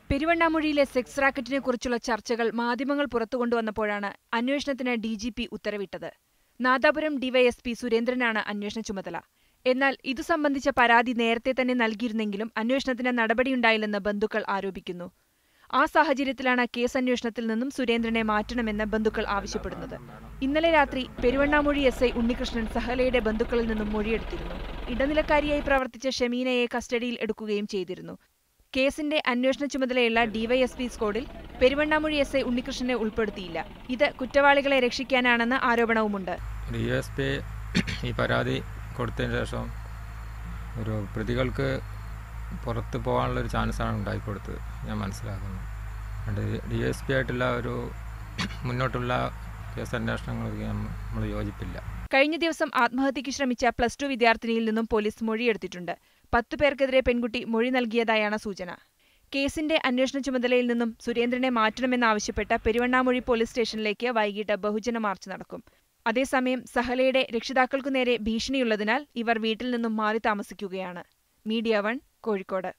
പെരുവണ്ണാമൊഴിയിലെ sex റാക്കറ്റിനെക്കുറിച്ചുള്ള ചർച്ചകൾ മാധ്യമങ്ങൾ പുറത്തുകൊണ്ടുവന്നപ്പോഴാണ് അന്വേഷണത്തിന് ഡിജിപി ഉത്തരവിട്ടത്. നാദാപുരം ഡിവൈഎസ്പി സുരേന്ദ്രനാണ് അന്വേഷണ ചുമതല. എന്നാൽ ഇതു സംബന്ധിച്ച പരാതി നേരത്തെ തന്നെ നൽകിയിരുന്നെങ്കിലും അന്വേഷണത്തിന് നടപടിയുണ്ടായില്ലെന്ന് ബന്ധുക്കൾ ആരോപിക്കുന്നു. ആ സാഹചര്യത്തിലാണ് കേസ് അന്വേഷണത്തിൽ നിന്നും സുരേന്ദ്രനെ മാറ്റണമെന്ന് ബന്ധുക്കൾ ആവശ്യപ്പെടുന്നത്. ഇന്നലെ രാത്രി പെരുവണ്ണാമൊഴി എസ്ഐ ഉണ്ണികൃഷ്ണൻ സഹലയുടെ ബന്ധുക്കളിൽ നിന്നും മൊഴിയെടുത്തിരുന്നു. ഇടനിലക്കാരിയായി പ്രവർത്തിച്ച ഷമീനയെ കസ്റ്റഡിയിൽ എടുക്കുകയും ചെയ്തിരുന്നു. കേസിന്റെ അന്വേഷണ ചുമതലയുള്ള ഡിവൈഎസ്പി സ്ക്വാഡിൽ പെരുവണ്ണാമൊഴി എസ്ഐ ഉണ്ണികൃഷ്ണനെ ഉൾപ്പെടുത്തിയില്ല. ഇത് കുറ്റവാളികളെ രക്ഷിക്കാനാണെന്ന് ആരോപണവുമുണ്ട്. ഡിവൈഎസ്പി ഈ പരാതി കൊടുത്തതിന് ശേഷം ഒരു പ്രതികൾക്ക് പുറത്ത് പോകാനുള്ളൊരു ചാൻസാണ് ഉണ്ടായിക്കൊടുത്തത് ഞാൻ മനസ്സിലാക്കുന്നു. ഡിവൈഎസ്പി ആയിട്ടുള്ള ഒരു മുന്നോട്ടുള്ള കേസ് അന്വേഷണങ്ങൾക്ക് നമ്മൾ യോജിപ്പില്ല. കഴിഞ്ഞ ദിവസം ആത്മഹത്യയ്ക്ക് ശ്രമിച്ച +2 വിദ്യാർത്ഥിനിയിൽ നിന്നും പോലീസ് മൊഴിയെടുത്തിട്ടുണ്ട്. 10 പേർക്കെതിരെ പെൺകുട്ടി മൊഴി നൽകിയതായാണ് സൂചന. കേസിന്റെ അന്വേഷണ ചുമതലയിൽ നിന്നും സുരേന്ദ്രനെ മാറ്റണമെന്നാവശ്യപ്പെട്ട് പെരുവണ്ണാമൊഴി പോലീസ് സ്റ്റേഷനിലേക്ക് വൈകിട്ട് ബഹുജന മാർച്ച് നടക്കും. അതേസമയം സഹലയുടെ രക്ഷിതാക്കൾക്കു നേരെ ഭീഷണിയുള്ളതിനാൽ ഇവർ വീട്ടിൽ നിന്നും മാറി താമസിക്കുകയാണ്. മീഡിയ 1 കോഴിക്കോട്.